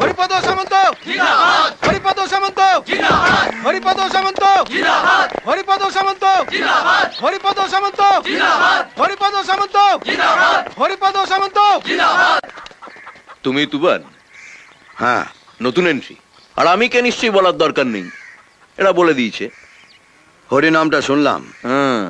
হরিপদ সামন্ত জিন্দাবাদ হরিপদ সামন্ত জিন্দাবাদ হরিপদ সামন্ত জিন্দাবাদ হরিপদ সামন্ত জিন্দাবাদ হরিপদ সামন্ত জিন্দাবাদ হরিপদ সামন্ত জিন্দাবাদ হরিপদ সামন্ত জিন্দাবাদ। তুমি তুবান? হ্যাঁ, নতুন এন্ট্রি। আর আমি কে নিশ্চয়ই বলার দরকার নেই, এরা বলে দিয়েছে। হরি নামটা শুনলাম। হ্যাঁ,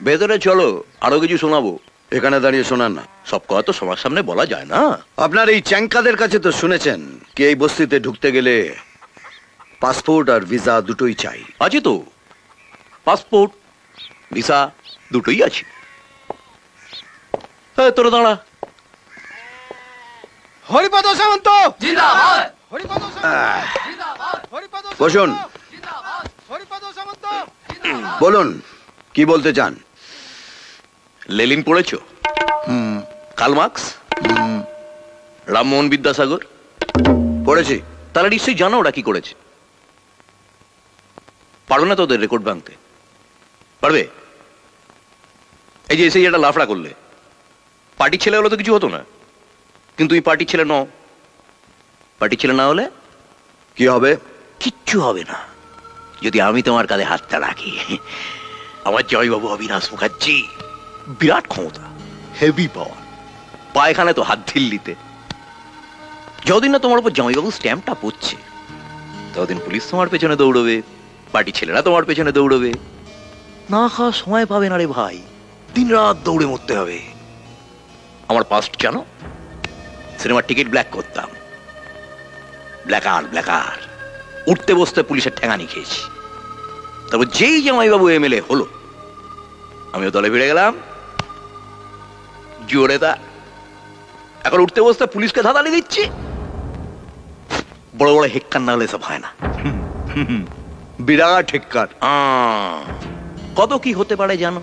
ভেতরে চলো, আরো কিছু শোনাবো। এখানে দাঁড়িয়ে শোনান না। সব কথা তো সবার সামনে বলা যায় না। আপনার এই চ্যাংকাদের কাছে তো শুনেছেন কি এই বস্তিতে ঢুকতে গেলে পাসপোর্ট আর ভিসা দুটোই চাই। আছে তো, পাসপোর্ট ভিসা দুটোই আছে। হ্যাঁ, তোরা দাঁড়া। হরিপদ সামন্ত জিন্দাবাদ হরিপদ সামন্ত জিন্দাবাদ হরিপদ সামন্ত, বসুন। জিন্দাবাদ হরিপদ সামন্ত। বলুন, কি বলতে চান? লেলিন পড়েছো? কার্ল মার্কস, রামমোহন বিদ্যাসাগর পড়েছি। তাহলে নিশ্চয়ই জানো ওরা কি করেছে। পারো না তোদের রেকর্ড ভাঙতে? পারবে? এই যে এসে একটা লাফড়া করলে, পার্টির ছেলে হলে তো কিছু হতো না, কিন্তু এই পার্টির ছেলে নও। পার্টির ছেলে না হলে কি হবে? কিচ্ছু হবে না যদি আমি তোমার কাঁধে হাতটা রাখি। আমার জয়বাবু অবিনাশ মুখার্জি, বিরাট ক্ষমতা, হেভি পাওয়ার, পায়খানে তো হাত ঢিল্লিতে। যতদিন না তোমার উপর জয়বাবু স্ট্যাম্পটা পড়ছে, ততদিন পুলিশ তোমার পেছনে দৌড়বে, পার্টি ছেলেরা তোমার পেছনে দৌড়বে। না খাওয়া সময় পাবে না রে ভাই, দিন রাত দৌড়ে মরতে হবে। আমার পাস্ট জানো? সিনেমার টিকিট ব্ল্যাক করতাম, ব্ল্যাকার উঠতে বসতে পুলিশের ঠেঙানি খেয়েছি। তারপর যেই জামাইবাবু এমএলএ হলো, আমিও দলে ভিড়ে গেলাম জোরে। তা এখন উঠতে বসতে পুলিশকে ধাঁধানি দিচ্ছি। বড় বড় হেক্কার না হলে সব হয় না। বিরাট হেক্কার। কত কি হতে পারে জানো?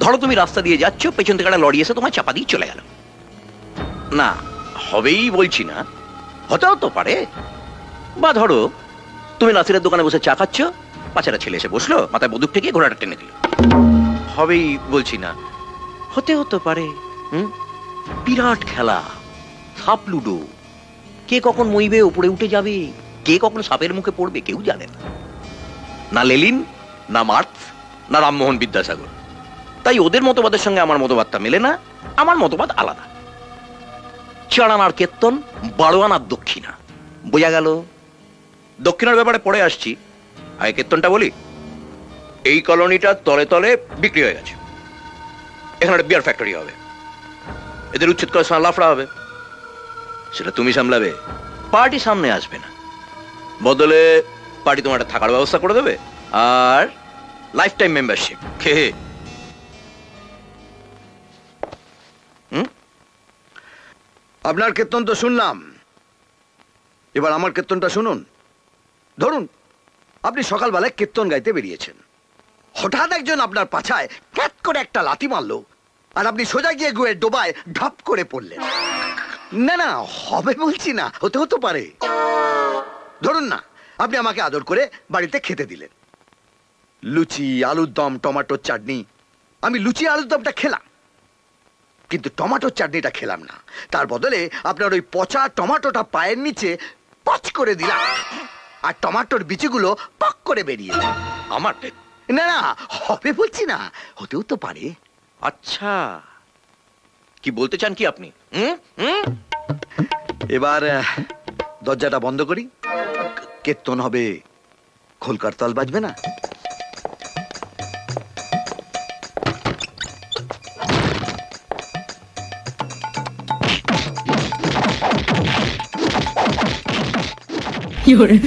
ধরো তুমি রাস্তা দিয়ে যাচ্ছ, পেছন থেকে একটা লরি এসে তোমার চাপা দিয়ে চলে গেল। না, হবেই বলছি না, হতেও তো পারে। বা ধরো তুমি নাসিরের দোকানে বসে চা খাচ্ছ, পাঁচেরা ছেলে এসে বসলো, মাথায় বন্দুক ঠেকিয়ে ঘোড়াটা টেনে দিল। হবেই বলছি না, হতেও তো পারে। বিরাট খেলা, সাপ লুডো। কে কখন মইবে, উপরে উঠে যাবে, কে কখন সাপের মুখে পড়বে কেউ জানে না। না লেলিন, না মার্কস, না রামমোহন বিদ্যাসাগর। তাই ওদের মতবাদের সঙ্গে আমার মতবাদটা মেলে না। আমার মতবাদ আলাদা। 4 আনার কেত্তন, 12 আনার দক্ষিণা। বোঝা গেল? দক্ষিণার ব্যাপারে পরে আসছি, আগে কেত্তনটা বলি। এই কলোনিটা তলে তলে বিক্রি হয়ে গেছে। এখানে একটা বিয়ার ফ্যাক্টরি হবে, এদের উচ্ছেদ করার সময় লাফড়া হবে। সেটা তুমি সামলাবে, পার্টি সামনে আসবে না। বদলে পার্টি তোমার একটা থাকার ব্যবস্থা করে দেবে, আর লাইফ টাইম মেম্বারশিপ। খেয়ে আপনার কীর্তন তো শুনলাম, এবার আমার কীর্তনটা শুনুন। ধরুন আপনি সকালবেলায় কীর্তন গাইতে বেরিয়েছেন, হঠাৎ একজন আপনার পাছায় ক্যাট করে একটা লাথি মারলো, আর আপনি সোজা গিয়ে গুয়ে ডোবায় ঢপ করে পড়লেন। না না, হবে বলছি না, হতে পারে। ধরুন না আপনি আমাকে আদর করে বাড়িতে খেতে দিলেন, লুচি, আলুর দম, টমেটোর চাটনি। আমি লুচি আলুর দমটা খেলাম, কিন্তু টমেটোর চাটনিটা খেলাম না। তার বদলে আপনার ওই পচা টমেটোটা পায়ের নিচে পচ করে দিলাম, আর টমেটোর বিচিগুলো পক করে বেরিয়ে এলো। আমার না না, হবে বলছি না, হতেও তো পারে। আচ্ছা, কি বলতে চান কি আপনি? এবার দরজাটা বন্ধ করি, কীর্তন হবে, খোলকার তাল বাজবে না।有人。